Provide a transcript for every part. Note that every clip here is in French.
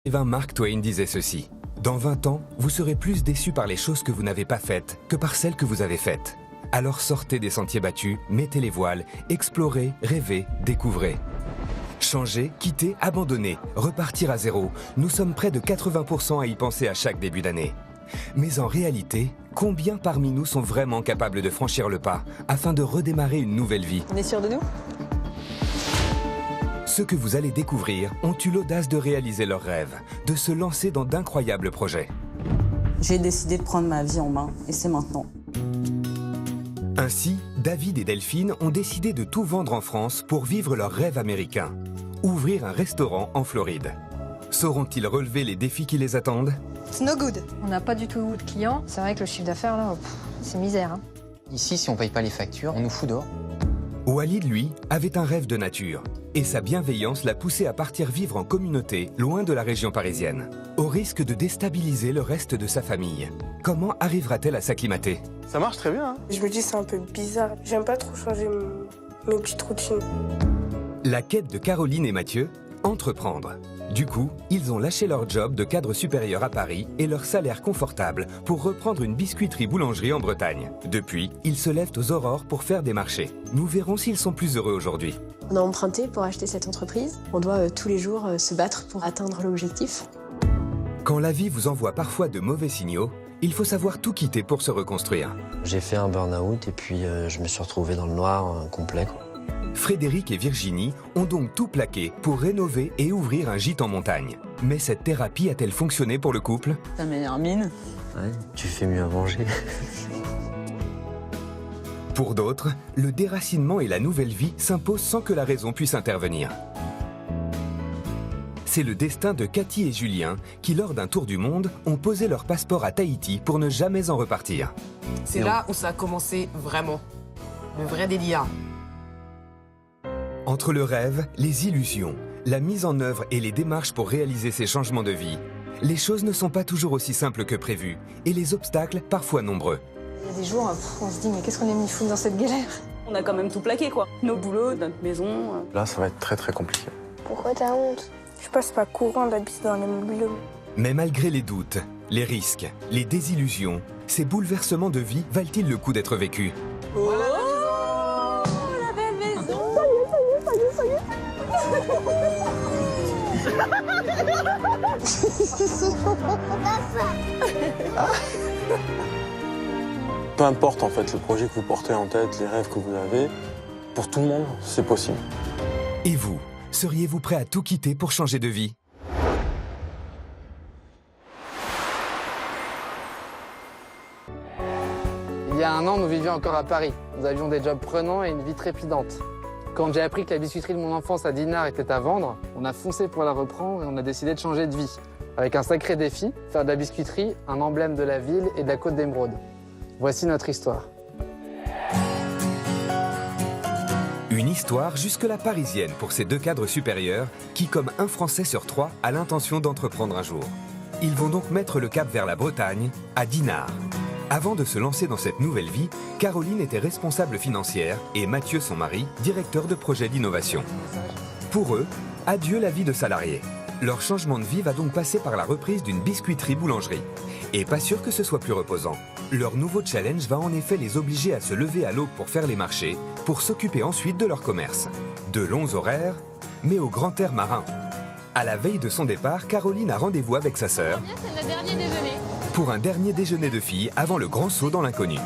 L'écrivain Mark Twain disait ceci: dans 20 ans, vous serez plus déçus par les choses que vous n'avez pas faites que par celles que vous avez faites. Alors sortez des sentiers battus, mettez les voiles, explorez, rêvez, découvrez. Changer, quitter, abandonner, repartir à zéro. Nous sommes près de 80% à y penser à chaque début d'année. Mais en réalité, combien parmi nous sont vraiment capables de franchir le pas afin de redémarrer une nouvelle vie? On est sûr de nous? Ceux que vous allez découvrir ont eu l'audace de réaliser leurs rêves, de se lancer dans d'incroyables projets. J'ai décidé de prendre ma vie en main et c'est maintenant. Ainsi, David et Delphine ont décidé de tout vendre en France pour vivre leur rêve américain. Ouvrir un restaurant en Floride. Sauront-ils relever les défis qui les attendent? It's no good. On n'a pas du tout de clients. C'est vrai que le chiffre d'affaires, là, c'est misère. Hein. Ici, si on paye pas les factures, on nous fout dehors. Walid, lui, avait un rêve de nature. Et sa bienveillance l'a poussé à partir vivre en communauté, loin de la région parisienne. Au risque de déstabiliser le reste de sa famille. Comment arrivera-t-elle à s'acclimater? Ça marche très bien. Hein. Je me dis c'est un peu bizarre. J'aime pas trop changer mes petites routines. La quête de Caroline et Mathieu, entreprendre. Du coup, ils ont lâché leur job de cadre supérieur à Paris et leur salaire confortable pour reprendre une biscuiterie-boulangerie en Bretagne. Depuis, ils se lèvent aux aurores pour faire des marchés. Nous verrons s'ils sont plus heureux aujourd'hui. On a emprunté pour acheter cette entreprise. On doit tous les jours se battre pour atteindre l'objectif. Quand la vie vous envoie parfois de mauvais signaux, il faut savoir tout quitter pour se reconstruire. J'ai fait un burn-out et puis je me suis retrouvé dans le noir complet. Frédéric et Virginie ont donc tout plaqué pour rénover et ouvrir un gîte en montagne. Mais cette thérapie a-t-elle fonctionné pour le couple? Ta meilleure mine. Ouais, tu fais mieux à manger. Pour d'autres, le déracinement et la nouvelle vie s'imposent sans que la raison puisse intervenir. C'est le destin de Cathy et Julien qui, lors d'un tour du monde, ont posé leur passeport à Tahiti pour ne jamais en repartir. C'est là où ça a commencé vraiment. Le vrai délire. Entre le rêve, les illusions, la mise en œuvre et les démarches pour réaliser ces changements de vie, les choses ne sont pas toujours aussi simples que prévu et les obstacles parfois nombreux. Il y a des jours, on se dit, mais qu'est-ce qu'on est mis fou dans cette galère? On a quand même tout plaqué, quoi. Nos boulots, notre maison. Là, ça va être très compliqué. Pourquoi t'as honte? Je passe pas courant d'habiter dans les mêmes bulots. Mais malgré les doutes, les risques, les désillusions, ces bouleversements de vie valent-ils le coup d'être vécus? Oh, la belle maison! Ça y est. Peu importe en fait le projet que vous portez en tête, les rêves que vous avez, pour tout le monde, c'est possible. Et vous, seriez-vous prêt à tout quitter pour changer de vie? Il y a un an, nous vivions encore à Paris. Nous avions des jobs prenants et une vie trépidante. Quand j'ai appris que la biscuiterie de mon enfance à Dinard était à vendre, on a foncé pour la reprendre et on a décidé de changer de vie. Avec un sacré défi, faire de la biscuiterie un emblème de la ville et de la Côte d'Émeraude. Voici notre histoire. Une histoire jusque-là parisienne pour ces deux cadres supérieurs qui, comme un Français sur trois, a l'intention d'entreprendre un jour. Ils vont donc mettre le cap vers la Bretagne, à Dinard. Avant de se lancer dans cette nouvelle vie, Caroline était responsable financière et Mathieu, son mari, directeur de projet d'innovation. Pour eux, adieu la vie de salarié. Leur changement de vie va donc passer par la reprise d'une biscuiterie-boulangerie. Et pas sûr que ce soit plus reposant. Leur nouveau challenge va en effet les obliger à se lever à l'aube pour faire les marchés, pour s'occuper ensuite de leur commerce. De longs horaires, mais au grand air marin. À la veille de son départ, Caroline a rendez-vous avec sa sœur C'est le dernier déjeuner. pour un dernier déjeuner de filles avant le grand saut dans l'inconnu.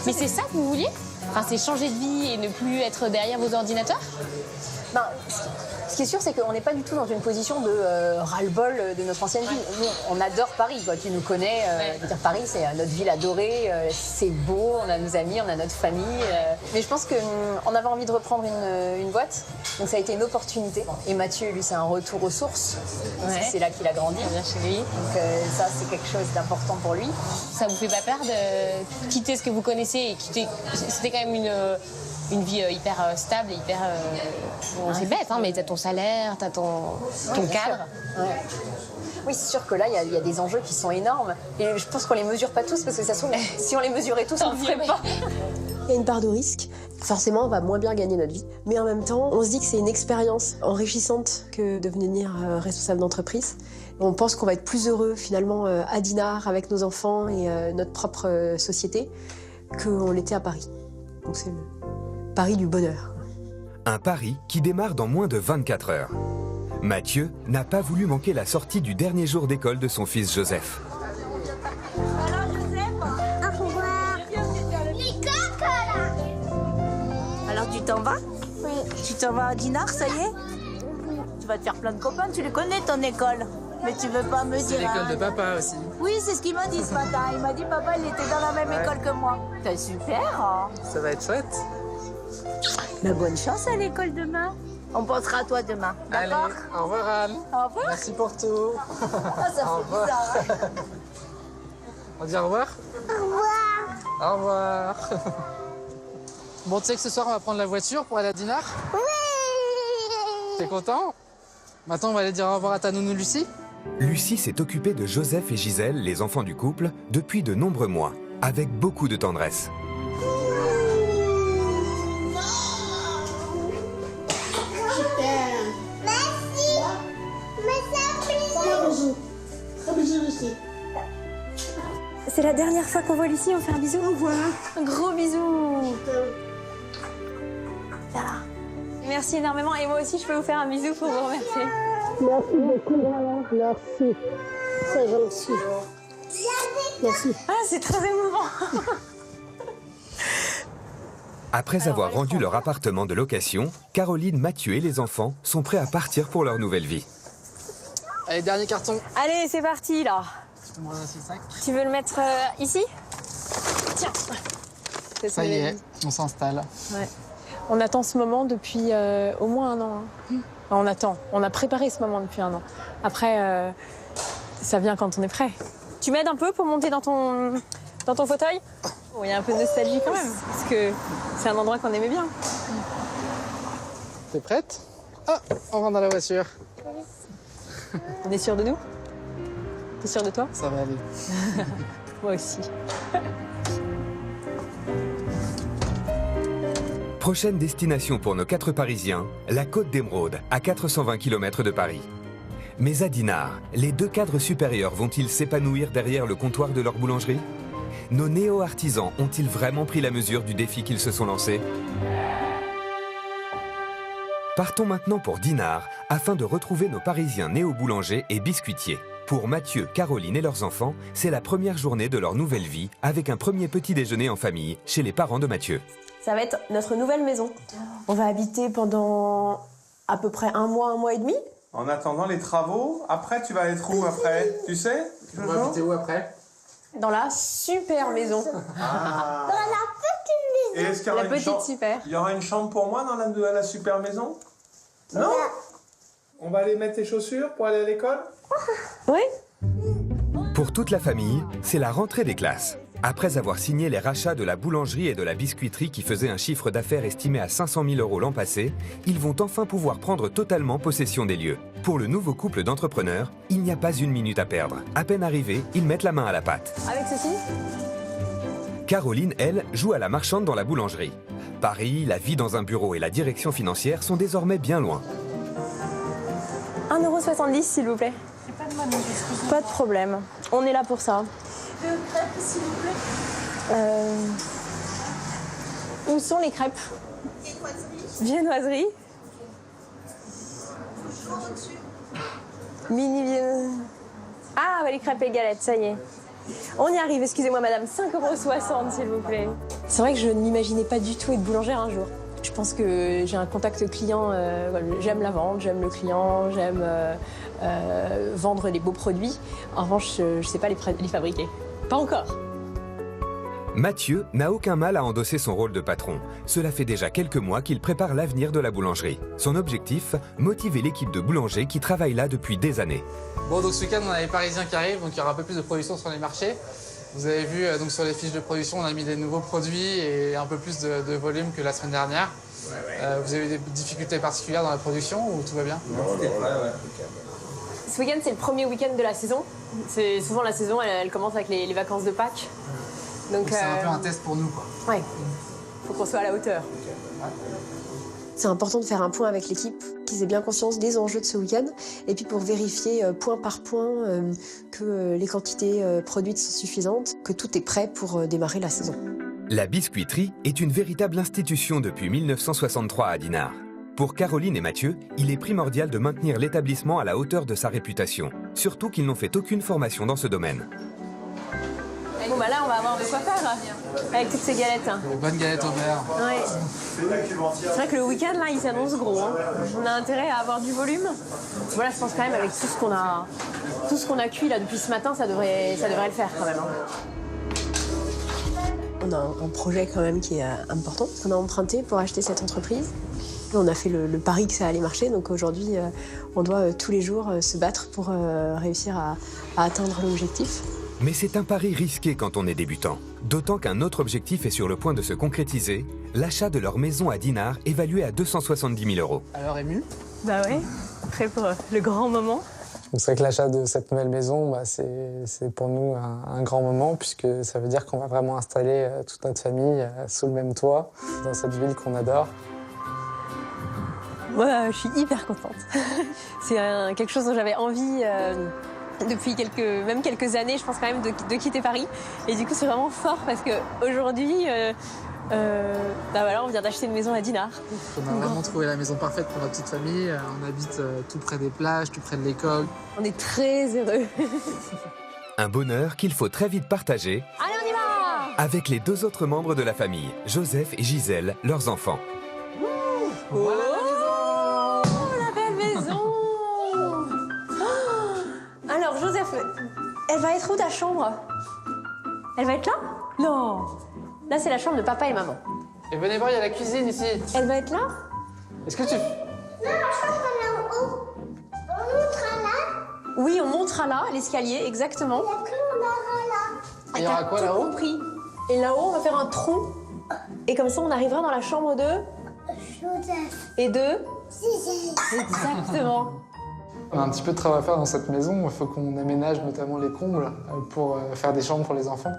Mais c'est ça que vous vouliez? Enfin, c'est changer de vie et ne plus être derrière vos ordinateurs? Ben, ce qui est sûr, c'est qu'on n'est pas du tout dans une position de ras-le-bol de notre ancienne vie. Nous, on adore Paris, quoi. Tu nous connais. Je veux dire, Paris, c'est notre ville adorée. C'est beau, on a nos amis, on a notre famille. Mais je pense qu'on avait envie de reprendre une boîte. Donc ça a été une opportunité. Et Mathieu, lui, c'est un retour aux sources. Parce que c'est là qu'il a grandi. Bien chez lui. Donc ça, c'est quelque chose d'important pour lui. Ça vous fait pas peur de quitter ce que vous connaissez et quitter... C'était quand même une vie hyper stable, hyper... C'est bête, hein, mais t'as ton salaire, t'as ton cadre. Ouais. Oui, c'est sûr que là, il y a des enjeux qui sont énormes. Et je pense qu'on les mesure pas tous, parce que ça se trouve, si on les mesurait tous, on ne le ferait pas. Il y a une part de risque. Forcément, on va moins bien gagner notre vie. Mais en même temps, on se dit que c'est une expérience enrichissante que de devenir responsable d'entreprise. On pense qu'on va être plus heureux finalement à Dinard avec nos enfants et notre propre société qu'on l'était à Paris. Donc c'est le pari du bonheur. Un pari qui démarre dans moins de 24 heures. Mathieu n'a pas voulu manquer la sortie du dernier jour d'école de son fils Joseph. Alors tu t'en vas? Oui. Tu t'en vas à Dinard, ça y est? Tu vas te faire plein de copains, tu les connais ton école. Mais tu veux pas me dire... C'est l'école de papa aussi. Oui, c'est ce qu'il m'a dit ce matin. Il m'a dit papa, il était dans la même école que moi. C'est super, hein? Ça va être chouette. Mais bonne chance à l'école demain. On pensera à toi demain, d'accord? Allez, au revoir Anne. Au revoir. Merci pour tout. Ah, ça Au fait revoir. bizarre, hein? On dit au revoir? Au revoir. Au revoir. Bon, tu sais que ce soir, on va prendre la voiture pour aller à Dinard? Oui. T'es content? Maintenant, on va aller dire au revoir à ta nounou Lucie? Lucie s'est occupée de Joseph et Gisèle, les enfants du couple, depuis de nombreux mois, avec beaucoup de tendresse. C'est la dernière fois qu'on voit Lucie, on fait un bisou. Au revoir. Un gros bisou. Voilà. Merci énormément. Et moi aussi, je peux vous faire un bisou pour vous remercier. Merci beaucoup. Merci. C'est gentil. Merci. Ah, c'est très émouvant. Après avoir rendu leur appartement de location, Caroline, Mathieu et les enfants sont prêts à partir pour leur nouvelle vie. Allez, dernier carton. Allez, c'est parti là. Tu veux le mettre ici? Tiens. Ça y est, on s'installe. Ouais. On attend ce moment depuis au moins un an. Hein. Enfin, on a préparé ce moment depuis un an. Après, ça vient quand on est prêt. Tu m'aides un peu pour monter dans ton fauteuil? Bon, il y a un peu de nostalgie quand même, parce que c'est un endroit qu'on aimait bien. T'es prête? Ah, on rentre dans la voiture. On est sûr de nous? T'es sûr de toi? Ça va aller. Moi aussi. Prochaine destination pour nos 4 Parisiens, la Côte d'Émeraude, à 420 km de Paris. Mais à Dinard, les 2 cadres supérieurs vont-ils s'épanouir derrière le comptoir de leur boulangerie? Nos néo-artisans ont-ils vraiment pris la mesure du défi qu'ils se sont lancés? Partons maintenant pour Dinard, afin de retrouver nos Parisiens néo-boulangers et biscuitiers. Pour Mathieu, Caroline et leurs enfants, c'est la première journée de leur nouvelle vie, avec un premier petit déjeuner en famille, chez les parents de Mathieu. Ça va être notre nouvelle maison. On va habiter pendant à peu près un mois et demi. En attendant les travaux, après tu vas être où après? Tu sais? On va habiter où après? Dans la super maison. Ah. Dans la petite maison. Et est-ce qu'il y aura la une petite super. Il y aura une chambre pour moi dans la super maison? Non? On va aller mettre tes chaussures pour aller à l'école? Oui. Pour toute la famille, c'est la rentrée des classes. Après avoir signé les rachats de la boulangerie et de la biscuiterie qui faisaient un chiffre d'affaires estimé à 500 000 € l'an passé, ils vont enfin pouvoir prendre totalement possession des lieux. Pour le nouveau couple d'entrepreneurs, il n'y a pas une minute à perdre. À peine arrivés, ils mettent la main à la pâte. Avec ceci? Caroline, elle, joue à la marchande dans la boulangerie. Paris, la vie dans un bureau et la direction financière sont désormais bien loin. 1,70 € s'il vous plaît. Pas de problème. On est là pour ça. Deux crêpes, s'il vous plaît. Où sont les crêpes? Viennoiserie. Mini viennoiserie. Ah, bah les crêpes et galettes, ça y est. On y arrive, excusez-moi madame, 5,60 € s'il vous plaît. C'est vrai que je n'imaginais pas du tout être boulangère un jour. Je pense que j'ai un contact client, j'aime la vente, j'aime le client, j'aime vendre les beaux produits. En revanche, je ne sais pas les fabriquer. Pas encore. Mathieu n'a aucun mal à endosser son rôle de patron. Cela fait déjà quelques mois qu'il prépare l'avenir de la boulangerie. Son objectif, motiver l'équipe de boulangers qui travaille là depuis des années. Bon, donc ce week-end, on a les Parisiens qui arrivent, donc il y aura un peu plus de production sur les marchés. Vous avez vu, donc sur les fiches de production, on a mis des nouveaux produits et un peu plus de volume que la semaine dernière. Vous avez des difficultés particulières dans la production ou tout va bien? Ce week-end, c'est le premier week-end de la saison. C'est souvent la saison, elle commence avec les vacances de Pâques. Donc c'est un peu un test pour nous, quoi. Ouais. faut qu'on soit à la hauteur. C'est important de faire un point avec l'équipe, qu'ils aient bien conscience des enjeux de ce week-end, et puis pour vérifier point par point que les quantités produites sont suffisantes, que tout est prêt pour démarrer la saison. La biscuiterie est une véritable institution depuis 1963 à Dinard. Pour Caroline et Mathieu, il est primordial de maintenir l'établissement à la hauteur de sa réputation, surtout qu'ils n'ont fait aucune formation dans ce domaine. Bon bah là on va avoir de quoi faire là, avec toutes ces galettes. Les bonnes galettes au beurre. Ouais. C'est vrai que le week-end là il s'annonce gros. Hein. On a intérêt à avoir du volume. Voilà, je pense quand même avec tout ce qu'on a cuit là depuis ce matin, ça devrait le faire quand même. Hein. On a un projet quand même qui est important, parce qu'on a emprunté pour acheter cette entreprise. Et on a fait le pari que ça allait marcher, donc aujourd'hui on doit tous les jours se battre pour réussir à atteindre l'objectif. Mais c'est un pari risqué quand on est débutant. D'autant qu'un autre objectif est sur le point de se concrétiser, l'achat de leur maison à Dinard évaluée à 270 000 €. Alors ému? Bah ouais, prêt pour le grand moment. C'est vrai que l'achat de cette nouvelle maison, c'est pour nous un grand moment, puisque ça veut dire qu'on va vraiment installer toute notre famille sous le même toit, dans cette ville qu'on adore. Moi, je suis hyper contente. C'est quelque chose dont j'avais envie depuis quelques années, je pense quand même, de quitter Paris. Et du coup, c'est vraiment fort parce qu'aujourd'hui, voilà, on vient d'acheter une maison à Dinard. On a vraiment trouvé la maison parfaite pour notre petite famille. On habite tout près des plages, tout près de l'école. On est très heureux. Un bonheur qu'il faut très vite partager. Allez, on y va! Avec les 2 autres membres de la famille, Joseph et Gisèle, leurs enfants. Voilà la belle maison! Alors, Joseph, elle va être où ta chambre? Elle va être là? Non! Là, c'est la chambre de papa et maman. Et venez voir, il y a la cuisine ici. Elle va être là? Est-ce que tu... Non, la chambre elle est en haut. On montera là. Oui, on montera là, l'escalier, exactement. Et après, on ira là. Il y aura quoi là-haut? Compris. Et là-haut, on va faire un trou. Et comme ça, on arrivera dans la chambre de... Joseph. Et de... Gisèle. Exactement. On a un petit peu de travail à faire dans cette maison. Il faut qu'on aménage notamment les combles pour faire des chambres pour les enfants.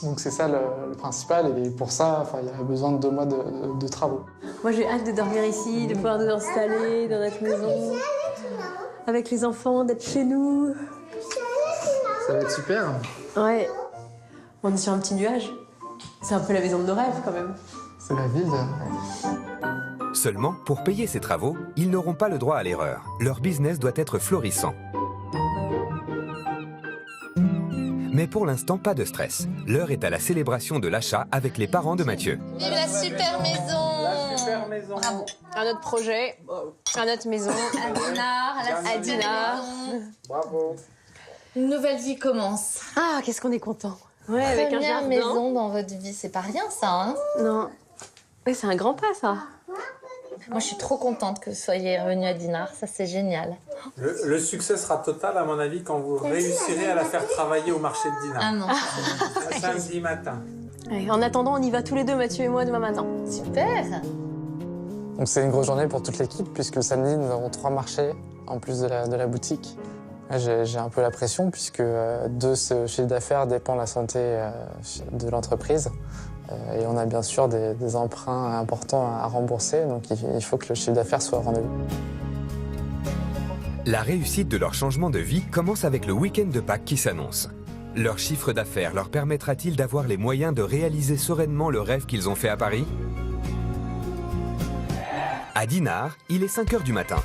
Donc c'est ça le principal, et pour ça, il y a besoin de 2 mois de travaux. Moi, j'ai hâte de dormir ici, de pouvoir nous installer dans notre maison, avec les enfants, d'être chez nous. Ça va être super. Ouais. On est sur un petit nuage. C'est un peu la maison de nos rêves, quand même. C'est la ville. Seulement, pour payer ces travaux, ils n'auront pas le droit à l'erreur. Leur business doit être florissant. Mais pour l'instant, pas de stress. L'heure est à la célébration de l'achat avec les parents de Mathieu. Vive la super maison! La super maison. Bravo. Un autre projet, à notre maison. À Dinard, à Dinard. Bravo. Une nouvelle vie commence. Ah, qu'est-ce qu'on est content. Ouais, avec un Première jardin. maison dans votre vie, c'est pas rien ça, hein? Non. Oui, c'est un grand pas, ça. Moi, je suis trop contente que vous soyez revenu à Dinard, ça c'est génial. Le succès sera total, à mon avis, quand vous réussirez à la faire travailler au marché de Dinard. Ah non. Un samedi matin. Ouais, en attendant, on y va tous les deux, Mathieu et moi, demain matin. Super. Donc c'est une grosse journée pour toute l'équipe, puisque samedi, nous avons 3 marchés, en plus de la boutique. J'ai un peu la pression, puisque de ce chiffre d'affaires dépend la santé de l'entreprise. Et on a bien sûr des emprunts importants à rembourser, donc il faut que le chiffre d'affaires soit au rendez-vous. La réussite de leur changement de vie commence avec le week-end de Pâques qui s'annonce. Leur chiffre d'affaires leur permettra-t-il d'avoir les moyens de réaliser sereinement le rêve qu'ils ont fait à Paris? À Dinard, il est 5 h du matin.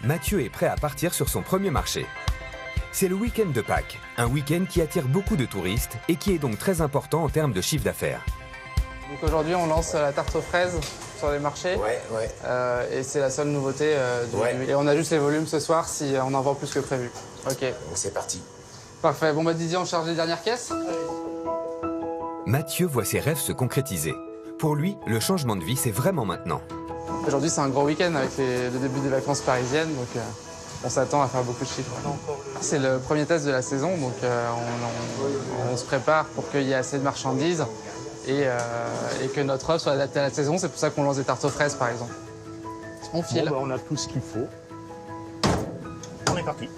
Mathieu est prêt à partir sur son premier marché. C'est le week-end de Pâques, un week-end qui attire beaucoup de touristes et qui est donc très important en termes de chiffre d'affaires. Donc aujourd'hui, on lance la tarte aux fraises sur les marchés. Ouais. Et c'est la seule nouveauté Et on a juste les volumes ce soir si on en vend plus que prévu. Ok. Donc c'est parti. Parfait. Bon, Didier, on charge les dernières caisses. Mathieu voit ses rêves se concrétiser. Pour lui, le changement de vie, c'est vraiment maintenant. Aujourd'hui, c'est un gros week-end avec le début des vacances parisiennes, donc on s'attend à faire beaucoup de chiffres. C'est le premier test de la saison, donc on se prépare pour qu'il y ait assez de marchandises et que notre offre soit adaptée à la saison. C'est pour ça qu'on lance des tartes aux fraises, par exemple. On file. Bon, on a tout ce qu'il faut. On est parti.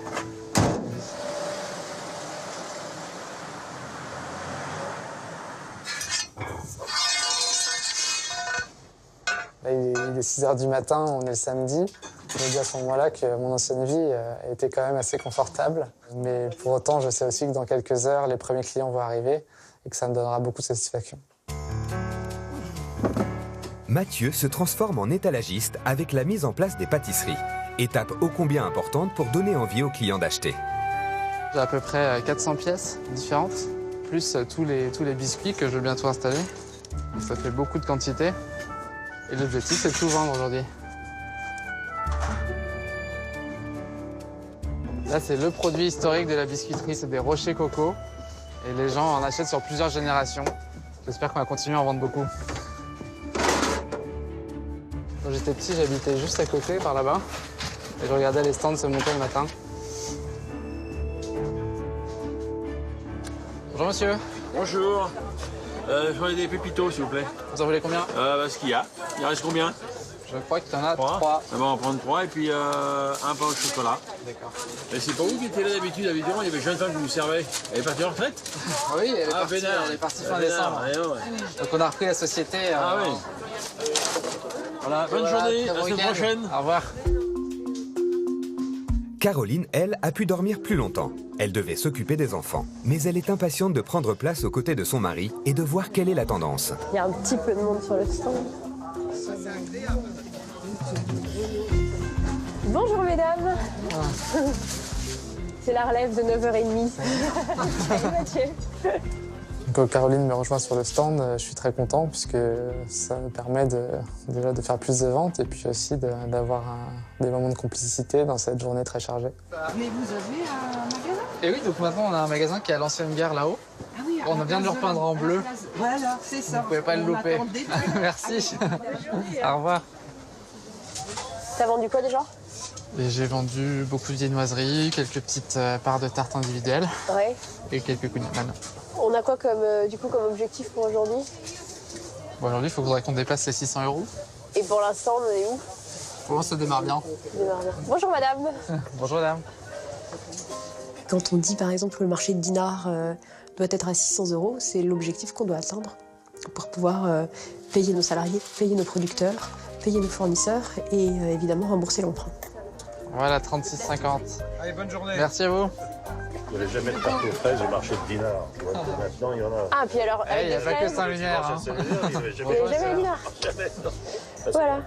est 6h du matin, on est le samedi. Je me dis à ce moment-là que mon ancienne vie était quand même assez confortable. Mais pour autant, je sais aussi que dans quelques heures, les premiers clients vont arriver et que ça me donnera beaucoup de satisfaction. Mathieu se transforme en étalagiste avec la mise en place des pâtisseries. Étape ô combien importante pour donner envie aux clients d'acheter. J'ai à peu près 400 pièces différentes, plus tous les biscuits que je vais bientôt installer. Ça fait beaucoup de quantité. Et l'objectif, c'est de tout vendre aujourd'hui. Là, c'est le produit historique de la biscuiterie, c'est des rochers coco. Et les gens en achètent sur plusieurs générations. J'espère qu'on va continuer à en vendre beaucoup. Quand j'étais petit, j'habitais juste à côté, par là-bas. Et je regardais les stands se monter le matin. Bonjour monsieur. Bonjour. Je voudrais des pépitos, s'il vous plaît. Vous en voulez combien? Ce qu'il y a. Il reste combien? Je crois qu'il y en a 3. On va en prendre 3 et puis un pain au chocolat. D'accord. Et c'est pas vous qui étiez là d'habitude, évidemment, il y avait jeune femme qui vous servait. Elle est partie en retraite? Oui, elle est partie fin décembre. Donc on a repris la société. Ah oui. Voilà, bonne journée, à la semaine prochaine. Au revoir. Caroline, elle, a pu dormir plus longtemps. Elle devait s'occuper des enfants. Mais elle est impatiente de prendre place aux côtés de son mari et de voir quelle est la tendance. Il y a un petit peu de monde sur le stand. Bonjour mesdames. C'est la relève de 9h30. Salut Mathieu. Quand Caroline me rejoint sur le stand, je suis très content puisque ça me permet déjà de faire plus de ventes et puis aussi d'avoir des moments de complicité dans cette journée très chargée. Mais vous avez un magasin? Et oui, donc maintenant on a un magasin qui est à l'ancienne gare là-haut. Ah oui, on vient de le repeindre en bleu. Voilà, c'est ça. Vous pouvez pas le louper. Merci. Au revoir. T'as vendu quoi déjà? J'ai vendu beaucoup de viennoiseries, quelques petites parts de tarte individuelles. Ouais. Et quelques kouign-amann. On a quoi comme objectif pour aujourd'hui? Bon, aujourd'hui, il faudrait qu'on dépasse les 600 €. Et pour l'instant, on est où? Pour l'instant, ça démarre bien. Bonjour madame. Bonjour madame. Quand on dit par exemple que le marché de Dinard doit être à 600 €, c'est l'objectif qu'on doit atteindre pour pouvoir payer nos salariés, payer nos producteurs, payer nos fournisseurs et évidemment rembourser l'emprunt. Voilà, 36,50. Allez, bonne journée. Merci à vous. Il n'y avait jamais de tarte aux fraises au marché de Dinard. Maintenant, il y en a. Ah, puis alors. Il n'y a pas que Saint-Lunaire. Il n'y a jamais à Dinard. Jamais, non. Voilà.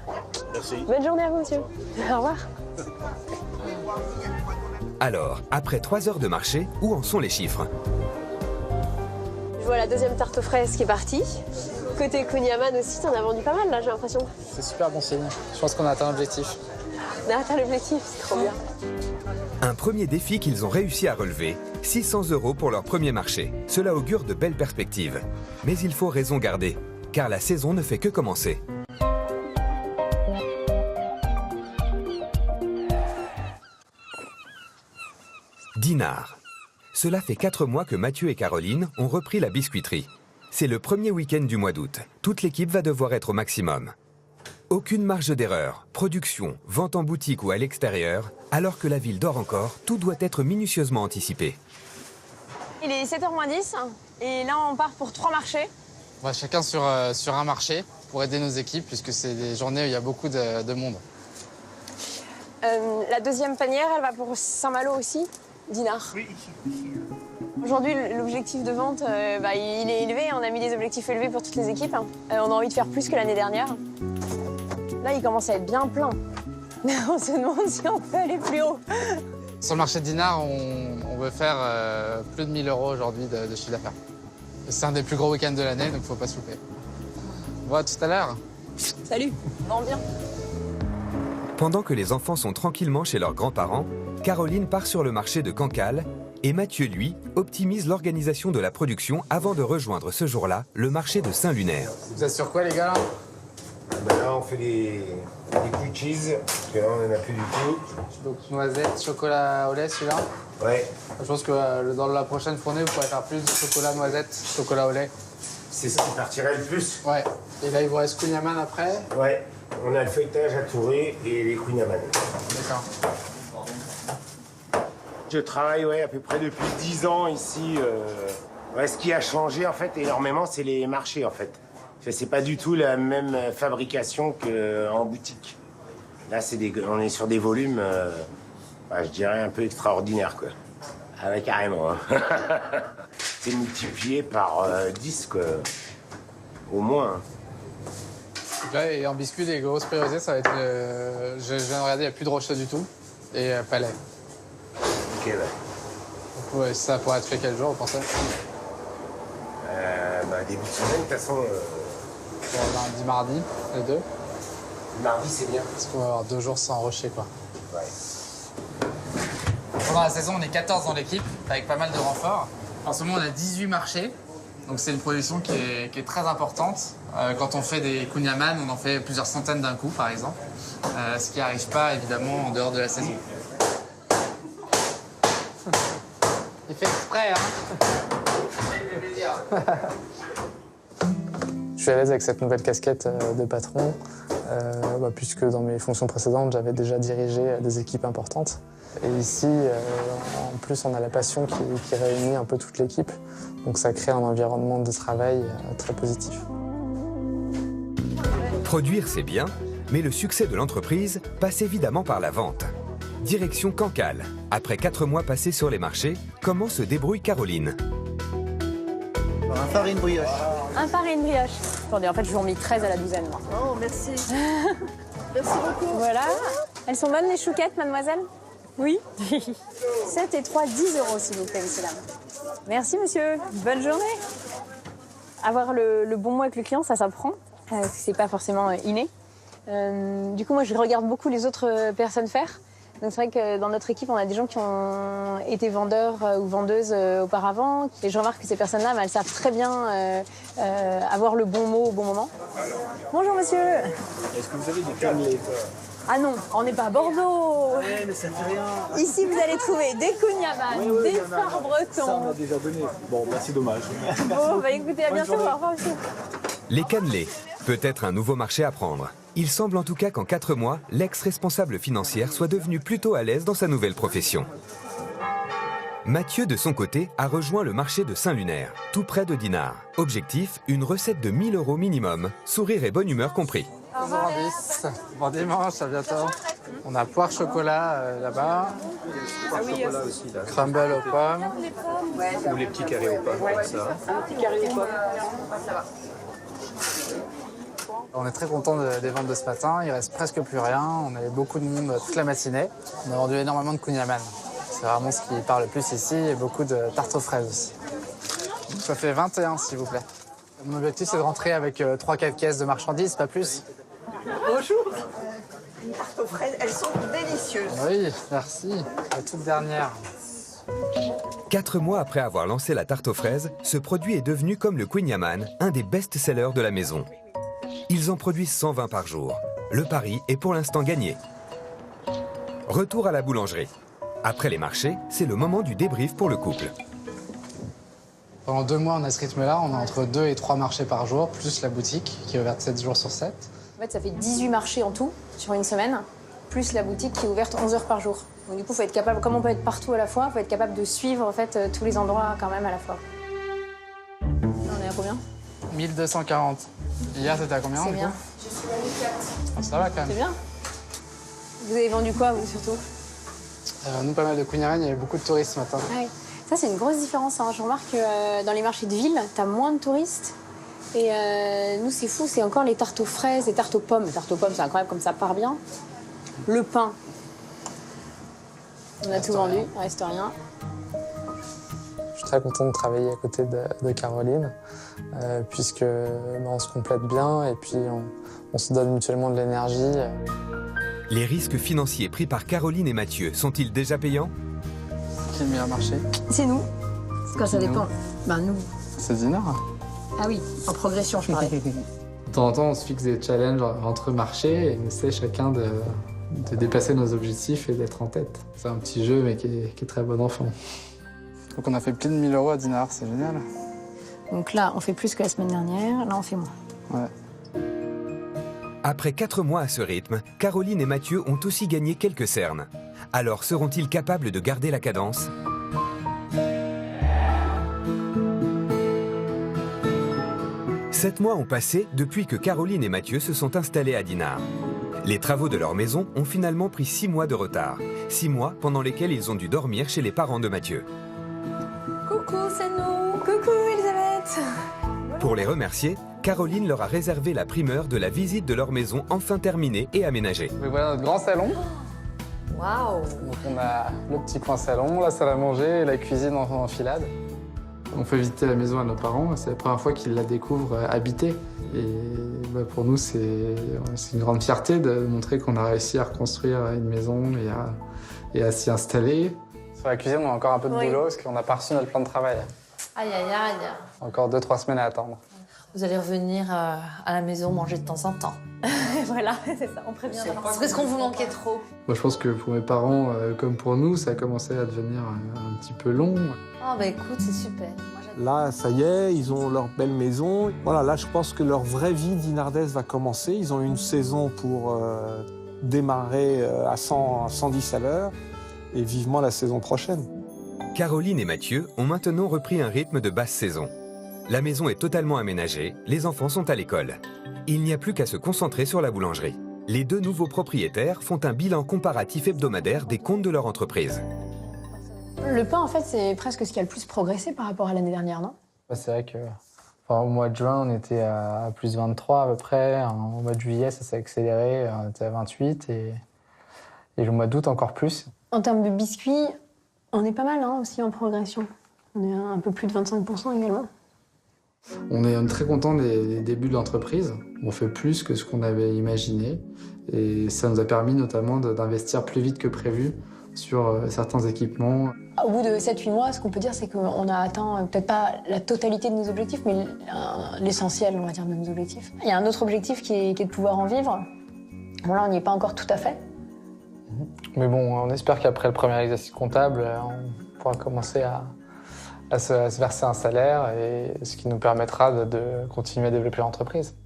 Merci. Bonne journée à vous, monsieur. Au revoir. Alors, après 3 heures de marché, où en sont les chiffres? Je vois la deuxième tarte aux fraises qui est partie. Côté kouign-amann aussi, t'en as vendu pas mal là, j'ai l'impression. C'est super bon signe. Je pense qu'on a atteint l'objectif. On a atteint l'objectif, c'est trop bien. Un premier défi qu'ils ont réussi à relever, 600 € pour leur premier marché. Cela augure de belles perspectives. Mais il faut raison garder, car la saison ne fait que commencer. Dinard. Cela fait 4 mois que Mathieu et Caroline ont repris la biscuiterie. C'est le premier week-end du mois d'août. Toute l'équipe va devoir être au maximum. Aucune marge d'erreur, production, vente en boutique ou à l'extérieur, alors que la ville dort encore, tout doit être minutieusement anticipé. Il est 7h moins 10 et là on part pour 3 marchés. On va chacun sur un marché pour aider nos équipes puisque c'est des journées où il y a beaucoup de monde. La deuxième panière, elle va pour Saint-Malo aussi, Dinard. Oui. Aujourd'hui, l'objectif de vente, il est élevé. On a mis des objectifs élevés pour toutes les équipes. On a envie de faire plus que l'année dernière. Là, il commence à être bien plein. On se demande si on peut aller plus haut. Sur le marché de Dinard, on veut faire plus de 1 000 € aujourd'hui de chiffre d'affaires. C'est un des plus gros week-ends de l'année, donc il ne faut pas se louper. On va tout à l'heure. Salut, on vient. Pendant que les enfants sont tranquillement chez leurs grands-parents, Caroline part sur le marché de Cancale et Mathieu, lui, optimise l'organisation de la production avant de rejoindre ce jour-là le marché de Saint-Lunaire. Vous êtes sur quoi, les gars, là? Là, on fait des blue cheese, parce que là, on n'en a plus du tout. Donc, noisette, chocolat au lait, celui-là? Ouais. Je pense que dans la prochaine fournée, vous pourrez faire plus de chocolat noisette, chocolat au lait. C'est ça qui partirait le plus. Ouais. Et là, il vous reste kouign-amann après? Ouais. On a le feuilletage à Touré et les kouign-amann. D'accord. Je travaille à peu près depuis 10 ans ici. Ce qui a changé en fait énormément, c'est les marchés en fait. C'est pas du tout la même fabrication qu'en boutique. Là, on est sur des volumes, je dirais, un peu extraordinaires, quoi. Ah ouais, carrément. Hein. C'est multiplié par 10, quoi. Au moins. Donc là, et en biscuit, les grosses priorités, ça va être... je viens de regarder, il n'y a plus de rocher du tout. Et palais. Ok, ouais. Donc, ouais, ça pourrait être fait quel jour, vous pensez? Début de semaine, de toute façon... Lundi, mardi, les deux. Mardi, c'est bien. Parce qu'on va avoir 2 jours sans rocher, quoi. Ouais. Pendant la saison, on est 14 dans l'équipe, avec pas mal de renforts. En ce moment, on a 18 marchés. Donc c'est une production qui est très importante. Quand on fait des kunyaman, on en fait plusieurs centaines d'un coup, par exemple. Ce qui n'arrive pas, évidemment, en dehors de la saison. Il fait exprès, hein. Je suis à l'aise avec cette nouvelle casquette de patron, puisque dans mes fonctions précédentes, j'avais déjà dirigé des équipes importantes. Et ici, en plus, on a la passion qui réunit un peu toute l'équipe. Donc ça crée un environnement de travail très positif. Produire, c'est bien, mais le succès de l'entreprise passe évidemment par la vente. Direction Cancale. Après 4 mois passés sur les marchés, comment se débrouille Caroline? Un farine brioche. Un farine brioche. Attendez, en fait, je vous en mets 13 à la douzaine, moi. Oh, merci. Merci beaucoup. Voilà. Elles sont bonnes, les chouquettes, mademoiselle? Oui. 7 et 3, 10 €, s'il vous plaît, messieurs, dames. Merci, monsieur. Bonne journée. Avoir le bon mot avec le client, ça s'apprend. C'est pas forcément inné. Du coup, moi, je regarde beaucoup les autres personnes faire. Donc, c'est vrai que dans notre équipe, on a des gens qui ont été vendeurs ou vendeuses auparavant. Et je remarque que ces personnes-là, elles savent très bien avoir le bon mot au bon moment. Bonjour, monsieur. Est-ce que vous avez des cannelés? Ah non, on n'est pas à Bordeaux. Ouais, mais ça fait rien. Ici, vous allez trouver des kunyaman, des phares bretons. Ça, on a déjà donné. Bon, bah c'est dommage. Bon, bah écoutez, à bientôt. Au revoir, monsieur. Les cannelés, peut-être un nouveau marché à prendre. Il semble en tout cas qu'en 4 mois, l'ex-responsable financière soit devenue plutôt à l'aise dans sa nouvelle profession. Mathieu, de son côté, a rejoint le marché de Saint-Lunaire, tout près de Dinard. Objectif, une recette de 1 000 € minimum, sourire et bonne humeur compris. Bonjour Andis, bon dimanche, à bientôt. On a poire chocolat là-bas, crumble aux pommes. Ou les petits carrés aux pommes, comme ça. Un petit carré aux pommes. On est très content des ventes de ce matin, il reste presque plus rien. On avait beaucoup de monde toute la matinée. On a vendu énormément de kunyaman. C'est vraiment ce qui parle le plus ici, et beaucoup de tartes aux fraises aussi. Ça fait 21, s'il vous plaît. Mon objectif, c'est de rentrer avec 3-4 caisses de marchandises, pas plus. Bonjour. Les tartes aux fraises, elles sont délicieuses. Oui, merci. La toute dernière. 4 mois après avoir lancé la tarte aux fraises, ce produit est devenu, comme le kunyaman, un des best-sellers de la maison. Ils en produisent 120 par jour. Le pari est pour l'instant gagné. Retour à la boulangerie. Après les marchés, c'est le moment du débrief pour le couple. Pendant 2 mois, on a ce rythme-là. On a entre 2 et 3 marchés par jour, plus la boutique qui est ouverte 7 jours sur 7. En fait, ça fait 18 marchés en tout sur une semaine, plus la boutique qui est ouverte 11 heures par jour. Donc du coup, il faut être capable, comme on peut être partout à la fois, il faut être capable de suivre en fait tous les endroits quand même à la fois. On est à combien? 1240. Hier, c'était à combien? C'est bien. Je suis à 4. Ça va quand même. C'est bien. Vous avez vendu quoi, vous, surtout? Nous, pas mal de kunyaman, il y avait beaucoup de touristes ce matin. Ah oui. Ça, c'est une grosse différence. Hein. Je remarque que dans les marchés de ville, t'as moins de touristes. Et nous, c'est fou, c'est encore les tartes aux fraises, les tartes aux pommes. Les tartes aux pommes, c'est incroyable comme ça part bien. Le pain. On a tout vendu, il reste rien. Je suis très content de travailler à côté de Caroline, puisque on se complète bien et puis on se donne mutuellement de l'énergie. Les risques financiers pris par Caroline et Mathieu sont-ils déjà payants? Qui est le meilleur marché? C'est nous. Quand ça dépend. Ben nous. C'est Dinard. Ah oui, en progression, je parlais. De temps en temps, on se fixe des challenges entre marchés et on essaie chacun de dépasser nos objectifs et d'être en tête. C'est un petit jeu, mais qui est très bon enfant. Donc on a fait plus de 1 000 € à Dinard, c'est génial. Donc là, on fait plus que la semaine dernière, là, on fait moins. Ouais. Après 4 mois à ce rythme, Caroline et Mathieu ont aussi gagné quelques cernes. Alors seront-ils capables de garder la cadence? 7 mois ont passé depuis que Caroline et Mathieu se sont installés à Dinard. Les travaux de leur maison ont finalement pris 6 mois de retard. 6 mois pendant lesquels ils ont dû dormir chez les parents de Mathieu. Coucou, c'est nous. Coucou, Elisabeth. Pour les remercier, Caroline leur a réservé la primeur de la visite de leur maison enfin terminée et aménagée. Donc voilà notre grand salon. Waouh! Donc on a le petit coin salon, la salle à manger et la cuisine en enfilade. On fait visiter la maison à nos parents, c'est la première fois qu'ils la découvrent habitée. Et pour nous, c'est une grande fierté de montrer qu'on a réussi à reconstruire une maison et à s'y installer. Sur la cuisine, on a encore un peu de boulot parce qu'on n'a pas reçu notre plan de travail. Aïe, aïe, aïe. Encore 2-3 semaines à attendre. Vous allez revenir à la maison manger de temps en temps. Voilà, c'est ça, on préviendra. Est-ce qu'on vous manquait trop? Moi, je pense que pour mes parents, comme pour nous, ça a commencé à devenir un petit peu long. Oh bah écoute, c'est super. Là, ça y est, ils ont leur belle maison. Voilà, là, je pense que leur vraie vie dinardaise va commencer. Ils ont une saison pour démarrer à 110 à l'heure et vivement la saison prochaine. Caroline et Mathieu ont maintenant repris un rythme de basse saison. La maison est totalement aménagée, les enfants sont à l'école. Il n'y a plus qu'à se concentrer sur la boulangerie. Les 2 nouveaux propriétaires font un bilan comparatif hebdomadaire des comptes de leur entreprise. Le pain, en fait, c'est presque ce qui a le plus progressé par rapport à l'année dernière, non? C'est vrai que au mois de juin, on était à plus 23 à peu près. Au mois de juillet, ça s'est accéléré, on était à 28 et le mois d'août encore plus. En termes de biscuits, on est pas mal aussi en progression. On est à un peu plus de 25% également. On est très content des débuts de l'entreprise. On fait plus que ce qu'on avait imaginé. Et ça nous a permis notamment d'investir plus vite que prévu sur certains équipements. Au bout de 7-8 mois, ce qu'on peut dire, c'est qu'on a atteint peut-être pas la totalité de nos objectifs, mais l'essentiel, on va dire, de nos objectifs. Il y a un autre objectif qui est de pouvoir en vivre. Bon, là, on n'y est pas encore tout à fait. Mais bon, on espère qu'après le premier exercice comptable, on pourra commencer à se verser un salaire, et ce qui nous permettra de continuer à développer l'entreprise.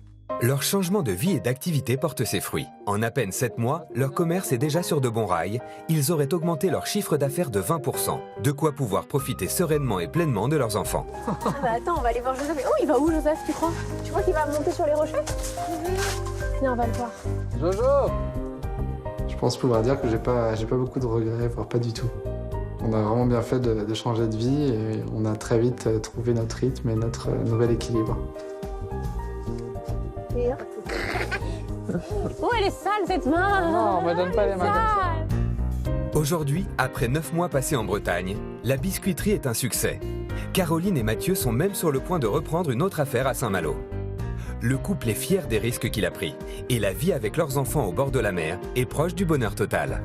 Leur changement de vie et d'activité porte ses fruits. En à peine 7 mois, leur commerce est déjà sur de bons rails. Ils auraient augmenté leur chiffre d'affaires de 20%. De quoi pouvoir profiter sereinement et pleinement de leurs enfants. Ah bah attends, on va aller voir Joseph. Oh, il va où, Joseph, tu crois? Tu crois qu'il va monter sur les rochers? Viens, on va le voir. Jojo! Je pense pouvoir dire que j'ai pas beaucoup de regrets, voire pas du tout. On a vraiment bien fait de changer de vie et on a très vite trouvé notre rythme et notre nouvel équilibre. Oh, elle est sale, cette main! Non, on me donne pas les mains comme ça. Aujourd'hui, après 9 mois passés en Bretagne, la biscuiterie est un succès. Caroline et Mathieu sont même sur le point de reprendre une autre affaire à Saint-Malo. Le couple est fier des risques qu'il a pris et la vie avec leurs enfants au bord de la mer est proche du bonheur total.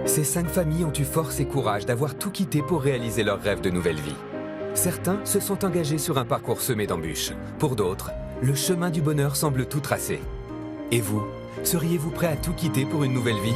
Ces 5 familles ont eu force et courage d'avoir tout quitté pour réaliser leur rêve de nouvelle vie. Certains se sont engagés sur un parcours semé d'embûches. Pour d'autres, le chemin du bonheur semble tout tracé. Et vous, seriez-vous prêt à tout quitter pour une nouvelle vie ?